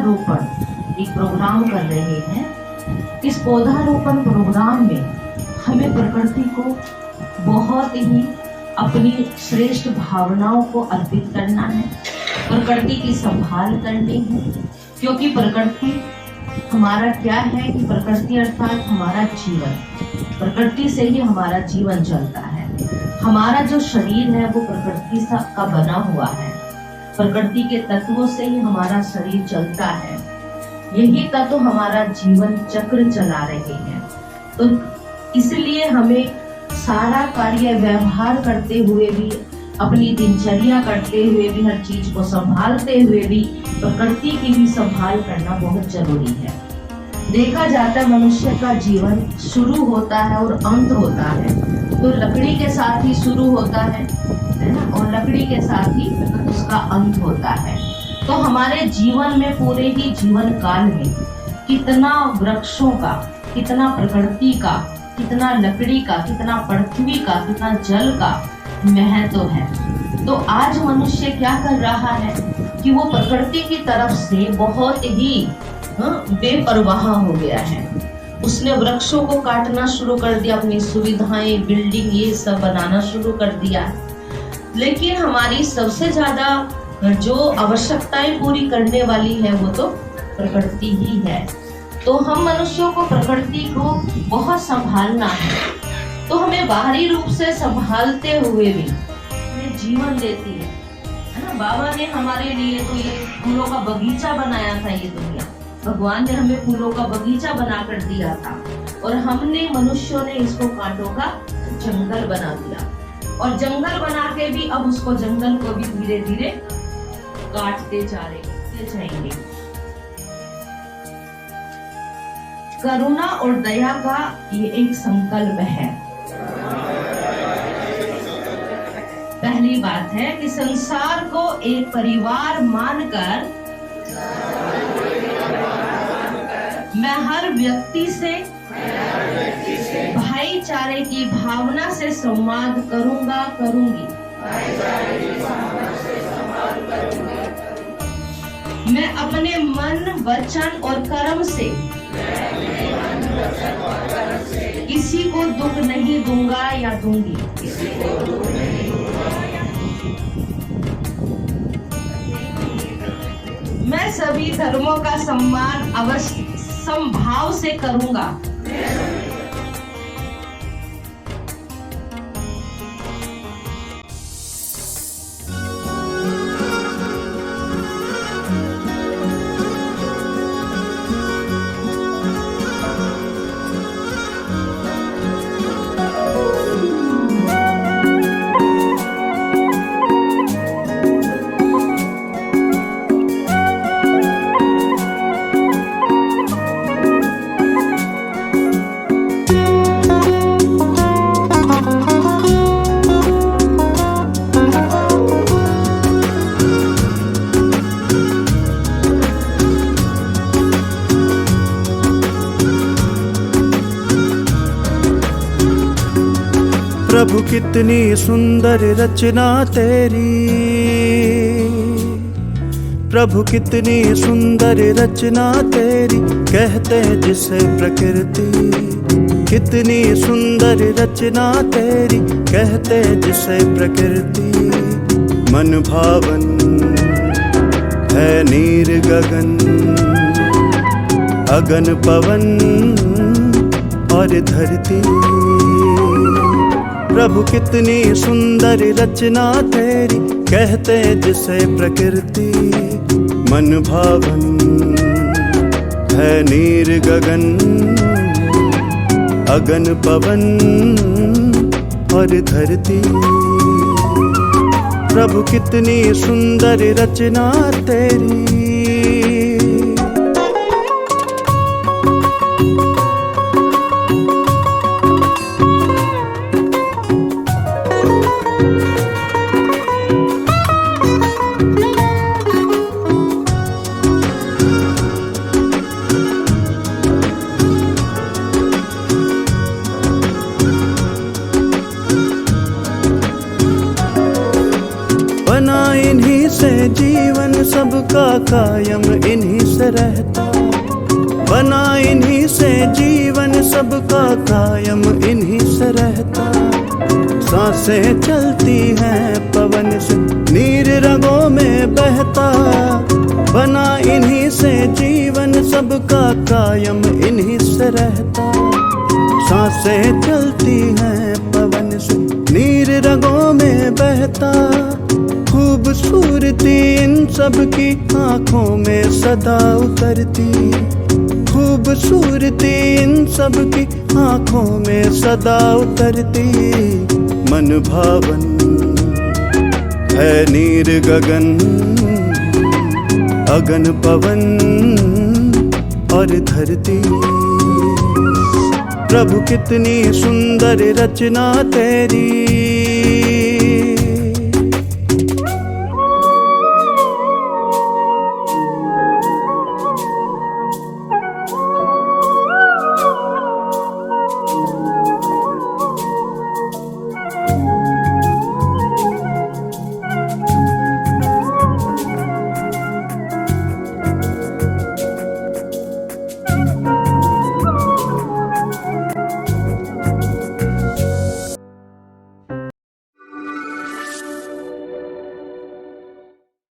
पौधारोपण एक प्रोग्राम कर रहे हैं। इस पौधारोपण प्रोग्राम में हमें प्रकृति को बहुत ही अपनी श्रेष्ठ भावनाओं को अर्पित करना है, प्रकृति की संभाल करनी है, क्योंकि प्रकृति हमारा क्या है कि प्रकृति अर्थात हमारा जीवन, प्रकृति से ही हमारा जीवन चलता है। हमारा जो शरीर है वो प्रकृति का बना हुआ है, प्रकृति के तत्वों से ही हमारा शरीर चलता है। यही तत्व हमारा जीवन चक्र चला रहे हैं। तो इसलिए हमें सारा कार्य व्यवहार करते हुए भी, अपनी दिनचर्या करते हुए भी, हर चीज को संभालते हुए भी प्रकृति की भी संभाल करना बहुत जरूरी है। देखा जाता है मनुष्य का जीवन शुरू होता है और अंत होता है, तो लकड़ी के साथ ही शुरू होता है ना, और लकड़ी के साथ ही उसका अंत होता है। तो हमारे जीवन में, पूरे ही जीवन काल में कितना वृक्षों का, कितना प्रकृति का, कितना लकड़ी का, कितना पृथ्वी का, कितना जल का महत्व है। तो आज मनुष्य क्या कर रहा है कि वो प्रकृति की तरफ से बहुत ही बेपरवाह हो गया है। उसने वृक्षों को काटना शुरू कर दिया, अपनी सुविधाएं, बिल्डिंग ये सब बनाना शुरू कर दिया। लेकिन हमारी सबसे ज्यादा जो आवश्यकताएं पूरी करने वाली है वो तो प्रकृति ही है। तो हम मनुष्यों को प्रकृति को बहुत संभालना है। तो हमें बाहरी रूप से संभालते हुए भी हमें जीवन देती है ना। बाबा ने हमारे लिए तो ये फूलों का बगीचा बनाया था, ये दुनिया भगवान ने हमें फूलों का बगीचा बनाकर दिया था, और हमने मनुष्यों ने इसको कांटों का जंगल बना दिया। और जंगल बना के भी अब उसको, जंगल को भी धीरे धीरे काटते जाएंगे। करुणा और दया का ये एक संकल्प है। पहली बात है कि संसार को एक परिवार मानकर मैं हर व्यक्ति से भाईचारे की भावना से संवाद करूंगी। मैं अपने मन, वचन और कर्म से किसी को दुख नहीं दूंगा या दूंगी। मैं सभी धर्मों का सम्मान अवश्य समभाव से करूंगा। प्रभु कितनी सुंदर रचना तेरी, प्रभु कितनी सुंदर रचना तेरी, कहते जिसे प्रकृति। कितनी सुंदर रचना तेरी, कहते जिसे प्रकृति। मन भावन है नीर गगन, अगन पवन और धरती। प्रभु कितनी सुंदर रचना तेरी, कहते जिसे प्रकृति। मन भावन है नीर गगन, अगन पवन और धरती। प्रभु कितनी सुंदर रचना तेरी। बना इन्हीं से जीवन सबका कायम इन्हीं से रहता, बना इन्हीं से जीवन सबका कायम इन्हीं से रहता। सांसें चलती हैं पवन से, नीर रगों में बहता, बना इन्हीं से जीवन सबका कायम इन्हीं से रहता। सांसें चलती हैं पवन से, नीर रगों में बहता, खूबसूरती इन सब की आंखों में सदा उतरती, खूबसूरती इन सब की आंखों में सदा उतरती। मन भावन है नीर गगन, अगन पवन और धरती। प्रभु कितनी सुंदर रचना तेरी,